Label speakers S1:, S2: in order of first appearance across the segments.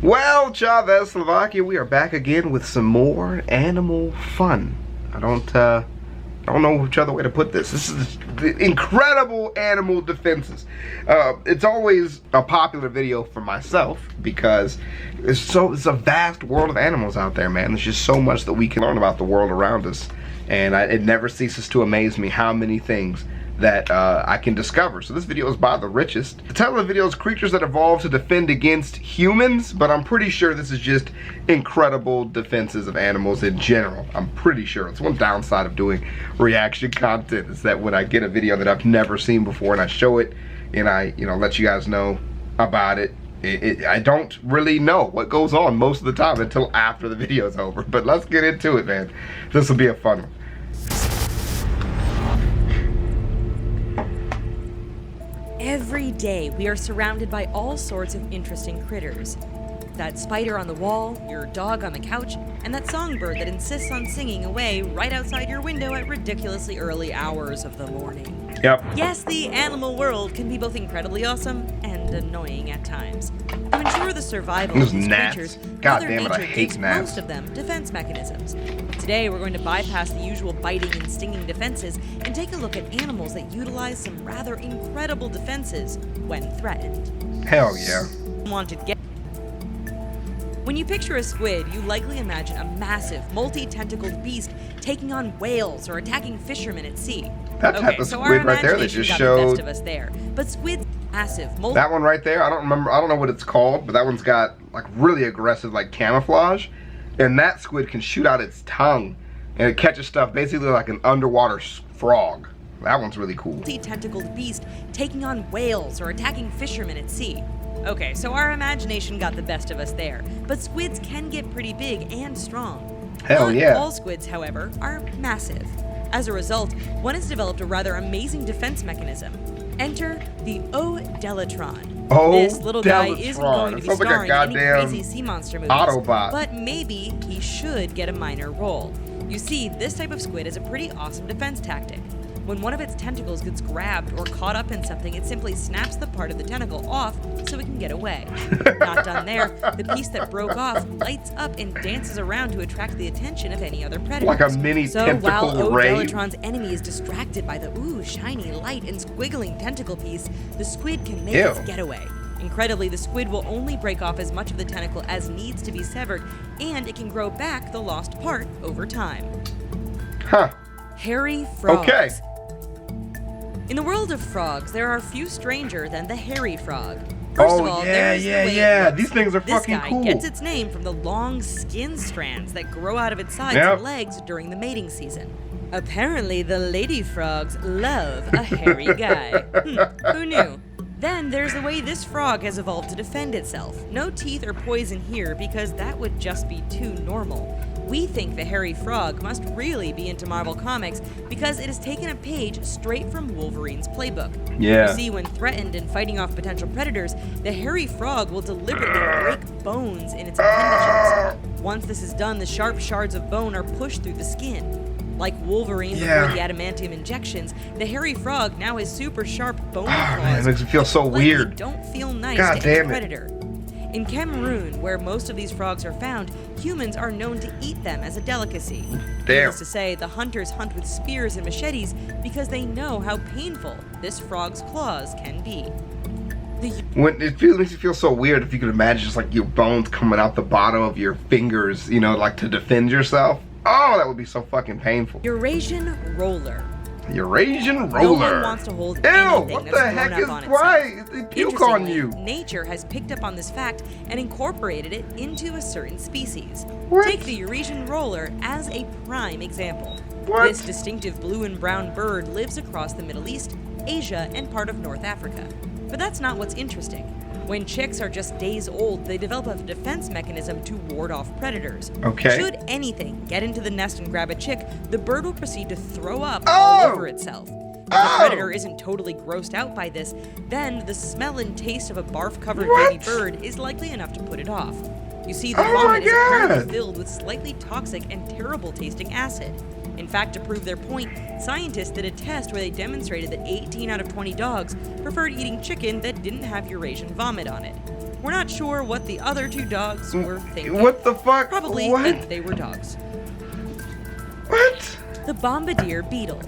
S1: Well, ChavezzSlovakia, we are back again with some more animal fun. I don't know which other way to put this. This is the incredible animal defenses. It's always a popular video for myself because it's a vast world of animals out there, man. There's just so much that we can learn about the world around us, and it never ceases to amaze me how many things that I can discover. So this video is by the richest. The title of the video is Creatures That Evolve to Defend Against Humans, but I'm pretty sure this is just incredible defenses of animals in general. I'm pretty sure. It's one downside of doing reaction content is that when I get a video that I've never seen before and I show it and I let you guys know about it, I don't really know what goes on most of the time until after the video is over. But let's get into it, man. This will be a fun one.
S2: Every day, we are surrounded by all sorts of interesting critters. That spider on the wall, your dog on the couch, and that songbird that insists on singing away right outside your window at ridiculously early hours of the morning.
S1: Yep.
S2: Yes, the animal world can be both incredibly awesome and annoying at times. To ensure the survival of these creatures,
S1: God
S2: Mother
S1: damn it, I
S2: Nature
S1: hate
S2: gives
S1: gnats.
S2: most of them defense mechanisms. Today, we're going to bypass the usual biting and stinging defenses and take a look at animals that utilize some rather incredible defenses when threatened.
S1: Hell yeah.
S2: When you picture a squid, you likely imagine a massive, multi-tentacled beast taking on whales or attacking fishermen at sea.
S1: That type of squid right there that just showed.
S2: The best of us there. But squid's massive,
S1: that one right there, I don't know what it's called, but that one's got like really aggressive like camouflage, and that squid can shoot out its tongue and it catches stuff basically like an underwater frog. That one's really cool.
S2: Multi-tentacled beast taking on whales or attacking fishermen at sea. Okay, so our imagination got the best of us there, but squids can get pretty big and strong.
S1: Hell yeah.
S2: All squids, however, are massive. As a result, one has developed a rather amazing defense mechanism. Enter the Odelatron. This little guy isn't going to be starring in any crazy sea monster movies,
S1: Autobot.
S2: but maybe he should get a minor role. You see, this type of squid is a pretty awesome defense tactic. When one of its tentacles gets grabbed or caught up in something, it simply snaps the part of the tentacle off so it can get away. Not done there, the piece that broke off lights up and dances around to attract the attention of any other predators.
S1: Like a mini tentacle
S2: So while
S1: ray.
S2: Odelatron's enemy is distracted by the shiny light and squiggling tentacle piece, the squid can make its getaway. Incredibly, the squid will only break off as much of the tentacle as needs to be severed, and it can grow back the lost part over time.
S1: Huh.
S2: Hairy frogs.
S1: Okay.
S2: In the world of frogs, there are few stranger than the hairy frog. First of all,
S1: yeah. These things are fucking cool.
S2: This guy gets its name from the long skin strands that grow out of its sides and legs during the mating season. Apparently, the lady frogs love a hairy guy. Who knew? Then there's the way this frog has evolved to defend itself. No teeth or poison here because that would just be too normal. We think the hairy frog must really be into Marvel Comics because it has taken a page straight from Wolverine's playbook.
S1: Yeah.
S2: You see, when threatened and fighting off potential predators, the hairy frog will deliberately break bones in its appendages. Once this is done, the sharp shards of bone are pushed through the skin. Like Wolverine before the adamantium injections, the hairy frog now has super sharp bone claws.
S1: Man, it makes it feel so weird.
S2: Don't feel nice
S1: God
S2: to any
S1: damn it.
S2: predator. In Cameroon, where most of these frogs are found, humans are known to eat them as a delicacy. Needless to say, the hunters hunt with spears and machetes because they know how painful this frog's claws can be.
S1: When makes you feel so weird if you could imagine just like your bones coming out the bottom of your fingers, like to defend yourself. Oh, that would be so fucking painful.
S2: Eurasian Roller.
S1: Eurasian Roller.
S2: No one wants to hold anything
S1: what
S2: that's
S1: the
S2: grown
S1: heck
S2: up
S1: is
S2: on
S1: why?
S2: itself.
S1: They puke on you.
S2: Nature has picked up on this fact and incorporated it into a certain species.
S1: What?
S2: Take the Eurasian Roller as a prime example.
S1: What?
S2: This distinctive blue and brown bird lives across the Middle East, Asia, and part of North Africa. But that's not what's interesting. When chicks are just days old, they develop a defense mechanism to ward off predators.
S1: Okay.
S2: Should anything get into the nest and grab a chick, the bird will proceed to throw up all over itself. If the predator isn't totally grossed out by this, then the smell and taste of a barf-covered baby bird is likely enough to put it off. You see, the vomit is apparently filled with slightly toxic and terrible-tasting acid. In fact, to prove their point, scientists did a test where they demonstrated that 18 out of 20 dogs preferred eating chicken that didn't have Eurasian vomit on it. We're not sure what the other two dogs were thinking.
S1: What the fuck?
S2: Probably
S1: what?
S2: that they were dogs.
S1: What?
S2: The Bombardier Beetle.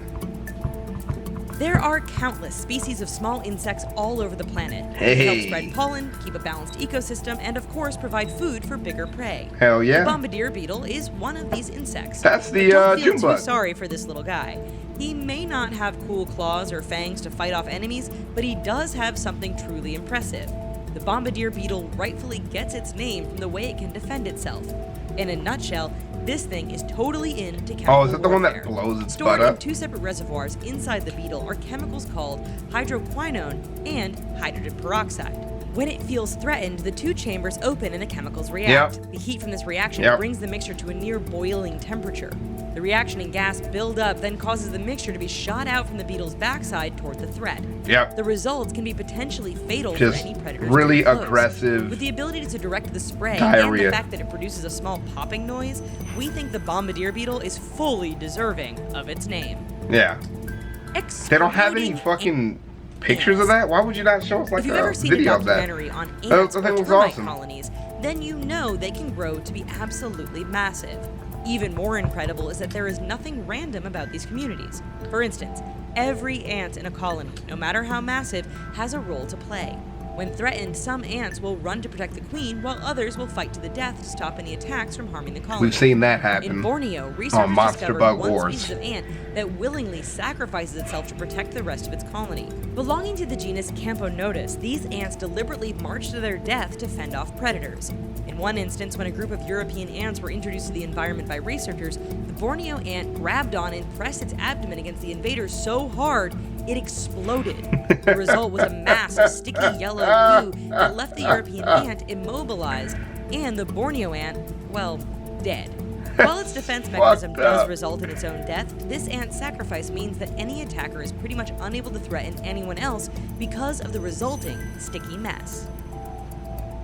S2: There are countless species of small insects all over the planet.
S1: Hey.
S2: They help spread pollen, keep a balanced ecosystem, and of course provide food for bigger prey.
S1: Hell yeah.
S2: The Bombardier Beetle is one of these insects.
S1: That's the
S2: Don't feel
S1: June
S2: too
S1: bug.
S2: sorry for this little guy. He may not have cool claws or fangs to fight off enemies, but he does have something truly impressive. The Bombardier Beetle rightfully gets its name from the way it can defend itself. In a nutshell, this thing is totally into chemical
S1: Oh, is that the one that
S2: warfare.
S1: blows its
S2: Stored
S1: butt
S2: in
S1: up?
S2: 2 separate reservoirs inside the beetle are chemicals called hydroquinone and hydrogen peroxide. When it feels threatened, the 2 chambers open and the chemicals react.
S1: Yep.
S2: The heat from this reaction
S1: Yep.
S2: brings the mixture to a near boiling temperature. The reaction and gas build up, then causes the mixture to be shot out from the beetle's backside toward the threat.
S1: Yep.
S2: The results can be potentially fatal
S1: Just
S2: for any predators.
S1: really
S2: too close.
S1: aggressive
S2: With the ability to direct the spray
S1: diarrhea.
S2: and the fact that it produces a small popping noise, we think the Bombardier Beetle is fully deserving of its name.
S1: Yeah. They don't have any
S2: Exploding
S1: fucking pictures of that? Why would you not show us like
S2: If you've
S1: a
S2: ever seen a
S1: video of that?
S2: documentary on
S1: That
S2: ants or
S1: thing was
S2: termite
S1: awesome.
S2: colonies, then you know they can grow to be absolutely massive. Even more incredible is that there is nothing random about these communities. For instance, every ant in a colony, no matter how massive, has a role to play. When threatened, some ants will run to protect the queen, while others will fight to the death to stop any attacks from harming the colony.
S1: We've seen that happen.
S2: In Borneo, researchers
S1: Monster
S2: discovered
S1: Bug
S2: one
S1: Wars.
S2: species of ant that willingly sacrifices itself to protect the rest of its colony. Belonging to the genus Camponotus, these ants deliberately march to their death to fend off predators. In one instance, when a group of European ants were introduced to the environment by researchers, the Borneo ant grabbed on and pressed its abdomen against the invaders so hard it exploded. The result was a mass of sticky yellow goo that left the European ant immobilized and the Borneo ant, well, dead. While its defense mechanism does result in its own death, this ant sacrifice means that any attacker is pretty much unable to threaten anyone else because of the resulting sticky mess.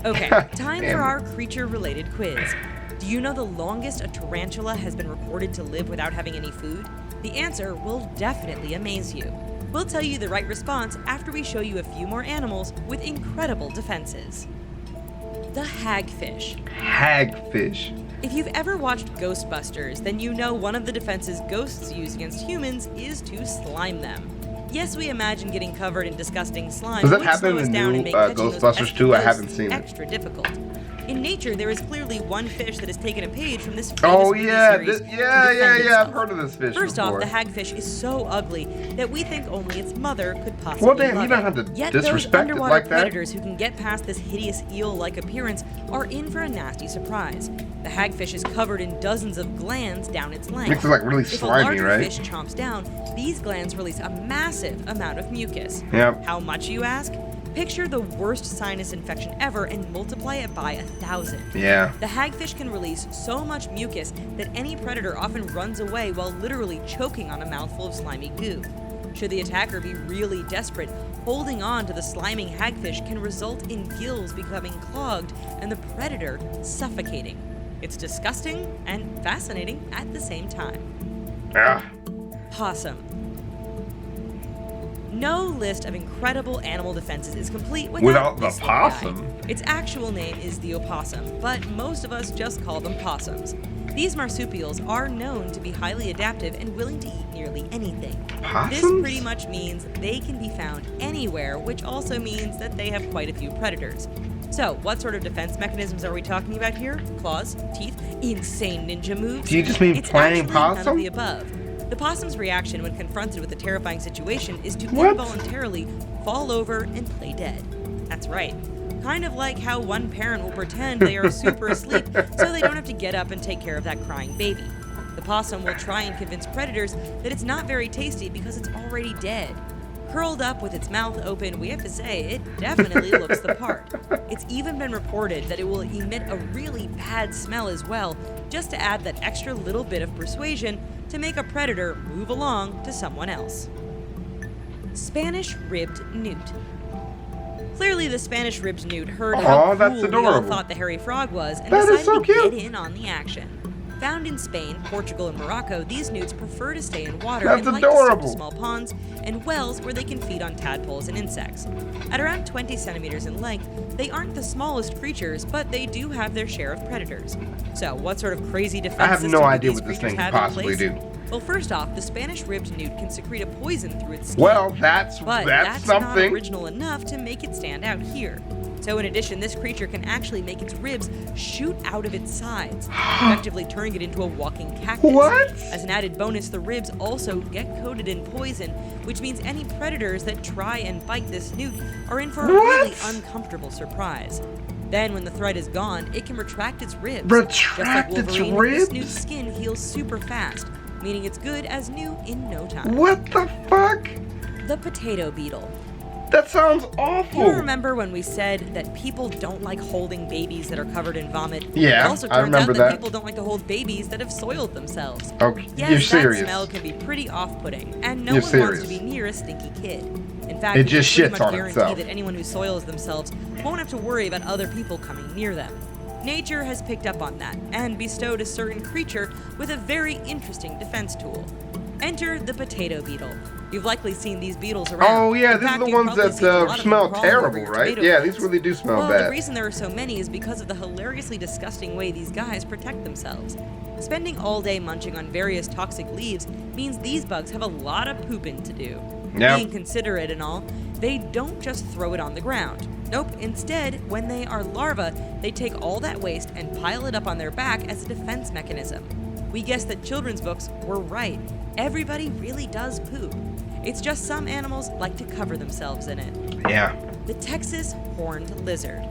S2: Okay, time for our creature-related quiz. Do you know the longest a tarantula has been recorded to live without having any food? The answer will definitely amaze you. We'll tell you the right response after we show you a few more animals with incredible defenses. The hagfish.
S1: Hagfish.
S2: If you've ever watched Ghostbusters, then you know one of the defenses ghosts use against humans is to slime them. Yes, we imagine getting covered in disgusting slime
S1: Does that
S2: would
S1: happen
S2: slow us
S1: in
S2: down
S1: new
S2: and make catching those
S1: Ghostbusters
S2: pesky
S1: 2? I
S2: ghosts
S1: haven't seen it.
S2: extra difficult. In nature, there is clearly one fish that has taken a page from this famous
S1: Oh
S2: movie
S1: yeah,
S2: series to defend
S1: I've
S2: itself.
S1: heard of this fish
S2: First
S1: before.
S2: off, the hagfish is so ugly that we think only its mother could possibly
S1: Well, damn,
S2: love
S1: you don't
S2: it.
S1: have to
S2: Yet those
S1: disrespect it
S2: underwater
S1: like that.
S2: predators who can get past this hideous eel-like appearance are in for a nasty surprise. The hagfish is covered in dozens of glands down its length.
S1: Makes it like really
S2: If a
S1: slimy,
S2: larger
S1: right?
S2: fish chomps down, these glands release a massive amount of mucus.
S1: Yep.
S2: How much, you ask? Picture the worst sinus infection ever and multiply it by 1,000.
S1: Yeah.
S2: The hagfish can release so much mucus that any predator often runs away while literally choking on a mouthful of slimy goo. Should the attacker be really desperate, holding on to the sliming hagfish can result in gills becoming clogged and the predator suffocating. It's disgusting and fascinating at the same time.
S1: Ah.
S2: Possum. No list of incredible animal defenses is complete without
S1: the
S2: this little guy.
S1: possum.
S2: Its actual name is the opossum, but most of us just call them possums. These marsupials are known to be highly adaptive and willing to eat nearly anything. This
S1: Possums?
S2: pretty much means they can be found anywhere, which also means that they have quite a few predators. So, what sort of defense mechanisms are we talking about here? Claws, teeth, insane ninja moves?
S1: Do you just mean
S2: It's
S1: playing
S2: actually none of
S1: possum?
S2: the above. The possum's reaction when confronted with a terrifying situation is to
S1: What?
S2: involuntarily fall over and play dead. That's right. Kind of like how one parent will pretend they are super asleep so they don't have to get up and take care of that crying baby. The possum will try and convince predators that it's not very tasty because it's already dead. Curled up with its mouth open, we have to say it definitely looks the part. It's even been reported that it will emit a really bad smell as well, just to add that extra little bit of persuasion to make a predator move along to someone else. Spanish ribbed newt. Clearly, the Spanish ribbed newt heard how
S1: Aw, that's
S2: cool we all
S1: adorable.
S2: thought the hairy frog was and
S1: That is
S2: decided
S1: so
S2: to
S1: cute.
S2: get in on the action. Found in Spain, Portugal, and Morocco, these newts prefer to stay in water
S1: That's
S2: and like
S1: adorable.
S2: to swim to small ponds and wells where they can feed on tadpoles and insects. At around 20 centimeters in length, they aren't the smallest creatures, but they do have their share of predators. So, what sort of crazy defense
S1: I have
S2: system
S1: no
S2: do
S1: idea
S2: these
S1: what this
S2: creatures
S1: thing
S2: have
S1: could
S2: in
S1: possibly
S2: place?
S1: do.
S2: Well, first off, the Spanish-ribbed newt can secrete a poison through its skin.
S1: Well, that's
S2: But that's not
S1: something.
S2: original enough to make it stand out here. So in addition, this creature can actually make its ribs shoot out of its sides, effectively turning it into a walking cactus.
S1: What?
S2: As an added bonus, the ribs also get coated in poison, which means any predators that try and bite this newt are in for a really uncomfortable surprise. Then, when the threat is gone, it can retract its ribs.
S1: Retract
S2: Just like
S1: its
S2: Wolverine,
S1: ribs?
S2: this newt's skin heals super fast, meaning it's good as new in no time.
S1: What the fuck?
S2: The potato beetle.
S1: That sounds awful.
S2: You remember when we said that people don't like holding babies that are covered in vomit?
S1: Yeah,
S2: It also
S1: I
S2: turns
S1: remember
S2: out that
S1: that.
S2: people don't like to hold babies that have soiled themselves.
S1: Okay,
S2: Yes,
S1: you're
S2: that
S1: serious.
S2: smell can be pretty off-putting, and no
S1: You're
S2: one
S1: serious.
S2: wants to be near a stinky kid. In fact,
S1: It
S2: we can
S1: just
S2: pretty
S1: shits
S2: much
S1: on
S2: guarantee
S1: itself.
S2: that anyone who soils themselves won't have to worry about other people coming near them. Nature has picked up on that and bestowed a certain creature with a very interesting defense tool. Enter the potato beetle. You've likely seen these beetles around.
S1: Oh yeah,
S2: In
S1: these
S2: fact,
S1: are the
S2: you've
S1: ones
S2: probably
S1: that
S2: seen a lot of them
S1: smell
S2: crawling over
S1: terrible,
S2: your
S1: right?
S2: tomato
S1: Yeah,
S2: plants.
S1: these really do smell
S2: Well,
S1: bad.
S2: the reason there are so many is because of the hilariously disgusting way these guys protect themselves. Spending all day munching on various toxic leaves means these bugs have a lot of pooping to do.
S1: Yeah.
S2: Being considerate and all, they don't just throw it on the ground. Nope, instead, when they are larvae, they take all that waste and pile it up on their back as a defense mechanism. We guessed that children's books were right. Everybody really does poop. It's just some animals like to cover themselves in it.
S1: Yeah.
S2: The Texas horned lizard.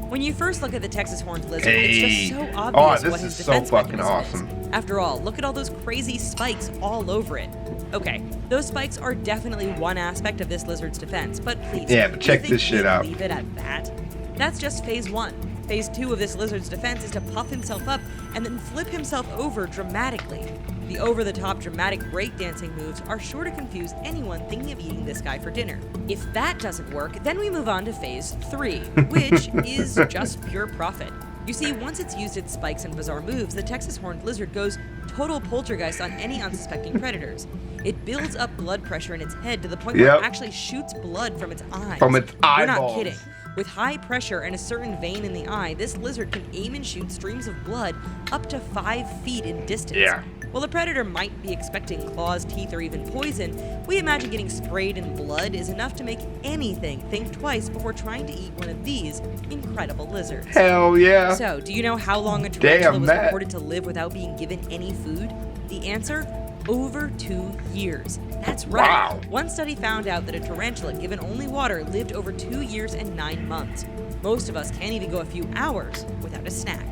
S2: When you first look at the Texas horned lizard,
S1: Hey.
S2: it's just so
S1: Oh,
S2: obvious
S1: this
S2: what his
S1: is so
S2: defense
S1: fucking
S2: mechanism
S1: awesome.
S2: is. After all, look at all those crazy spikes all over it. Okay, those spikes are definitely one aspect of this lizard's defense, but please,
S1: Yeah, but
S2: do you
S1: check
S2: think
S1: this shit
S2: we'd
S1: out.
S2: leave it at that? That's just phase 1. Phase 2 of this lizard's defense is to puff himself up and then flip himself over dramatically. The over-the-top dramatic breakdancing moves are sure to confuse anyone thinking of eating this guy for dinner. If that doesn't work, then we move on to phase 3, which is just pure profit. You see, once it's used its spikes and bizarre moves, the Texas horned lizard goes total poltergeist on any unsuspecting predators. It builds up blood pressure in its head to the point where
S1: Yep.
S2: it actually shoots blood from its eyes.
S1: From its
S2: We're not
S1: eyeballs.
S2: kidding. With high pressure and a certain vein in the eye, this lizard can aim and shoot streams of blood up to 5 feet in distance.
S1: Yeah.
S2: While the predator might be expecting claws, teeth, or even poison, we imagine getting sprayed in blood is enough to make anything think twice before trying to eat one of these incredible lizards.
S1: Hell yeah.
S2: So, do you know how long a tarantula
S1: Damn
S2: was
S1: that.
S2: reported to live without being given any food? The answer? Over 2 years. That's right.
S1: Wow.
S2: One study found out that a tarantula given only water lived over 2 years and 9 months. Most of us can't even go a few hours without a snack.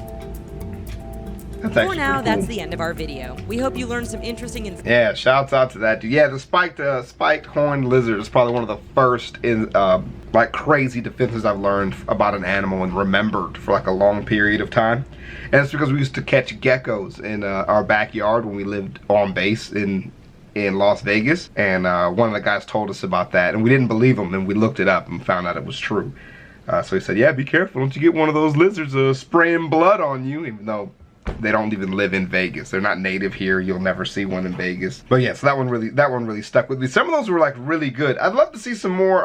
S1: That's
S2: For
S1: actually
S2: now,
S1: pretty
S2: that's
S1: cool.
S2: the end of our video. We hope you learned some interesting information.
S1: Yeah, shouts out to that dude. Yeah, the spiked horned lizard is probably one of the first in like crazy defenses I've learned about an animal and remembered for like a long period of time. And it's because we used to catch geckos in our backyard when we lived on base in Las Vegas, and one of the guys told us about that, and we didn't believe him, and we looked it up and found out it was true. So he said, yeah, be careful, don't you get one of those lizards spraying blood on you, even though they don't even live in Vegas. They're not native here. You'll never see one in Vegas. But yeah, so that one really stuck with me. Some of those were like really good. I'd love to see some more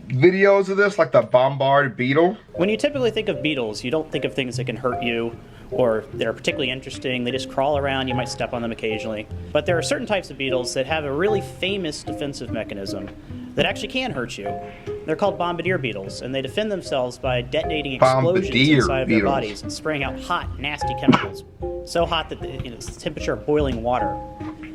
S1: videos of this, like the Bombardier Beetle.
S3: When you typically think of beetles, you don't think of things that can hurt you or they're particularly interesting. They just crawl around. You might step on them occasionally. But there are certain types of beetles that have a really famous defensive mechanism that actually can hurt you. They're called Bombardier Beetles, and they defend themselves by detonating explosions
S1: Bombardier
S3: inside of their
S1: beetles.
S3: bodies and spraying out hot, nasty chemicals. So hot that it's the temperature of boiling water.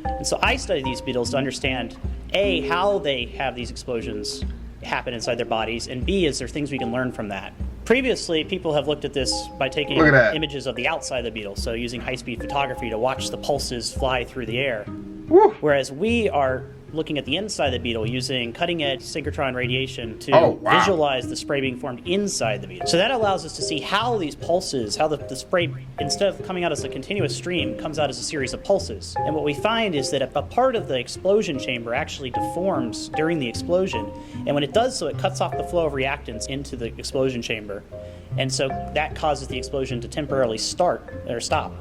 S3: And so I study these beetles to understand, A, how they have these explosions happen inside their bodies, and B, is there things we can learn from that. Previously, people have looked at this by taking
S1: Look at that.
S3: images of the outside of the beetle, so using high-speed photography to watch the pulses fly through the air.
S1: Woo.
S3: Whereas we are looking at the inside of the beetle using cutting-edge synchrotron radiation to
S1: Oh, wow.
S3: visualize the spray being formed inside the beetle. So that allows us to see how these pulses, how the spray, instead of coming out as a continuous stream, comes out as a series of pulses. And what we find is that a part of the explosion chamber actually deforms during the explosion. And when it does so, it cuts off the flow of reactants into the explosion chamber. And so that causes the explosion to temporarily start or stop.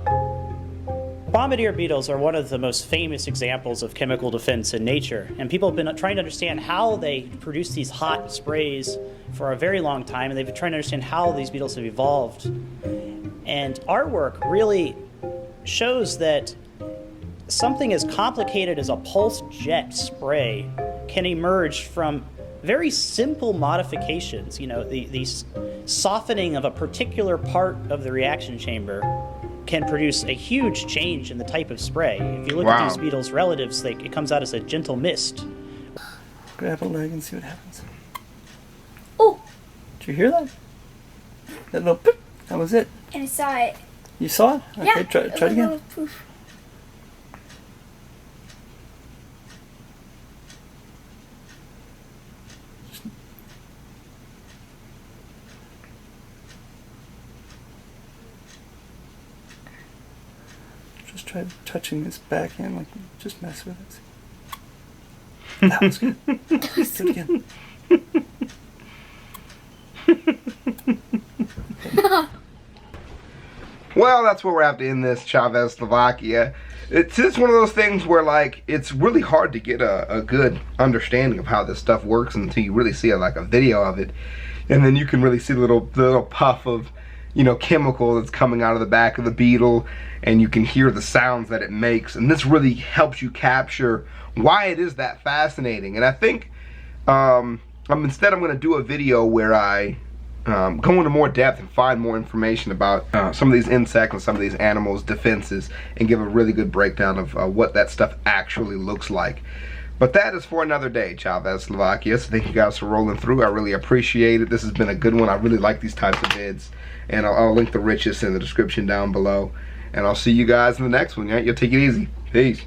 S3: Bombardier beetles are one of the most famous examples of chemical defense in nature, and people have been trying to understand how they produce these hot sprays for a very long time, and they've been trying to understand how these beetles have evolved. And our work really shows that something as complicated as a pulse jet spray can emerge from very simple modifications. You know, the softening of a particular part of the reaction chamber can produce a huge change in the type of spray. If you look at these beetles' relatives, it comes out as a gentle mist.
S4: Grab a leg and see what happens.
S5: Oh!
S4: Did you hear that? That little poop. That was it.
S5: And I saw it.
S4: You saw it? Okay,
S5: Yeah.
S4: try it again.
S5: Poof.
S4: Just try touching this back end, like just mess with it. That was good. Do it again.
S1: Well, that's where we're have to end this ChavezzSlovakia. It's just one of those things where, like, it's really hard to get a good understanding of how this stuff works until you really see like a video of it, and then you can really see the little puff of, you know, chemical that's coming out of the back of the beetle, and you can hear the sounds that it makes, and this really helps you capture why it is that fascinating. And I think instead I'm going to do a video where I go into more depth and find more information about some of these insects and some of these animals' defenses, and give a really good breakdown of what that stuff actually looks like. But that is for another day, ChavezzSlovakia. So thank you guys for rolling through. I really appreciate it. This has been a good one. I really like these types of vids, and I'll link the richest in the description down below. And I'll see you guys in the next one. Yeah, you'll take it easy. Peace.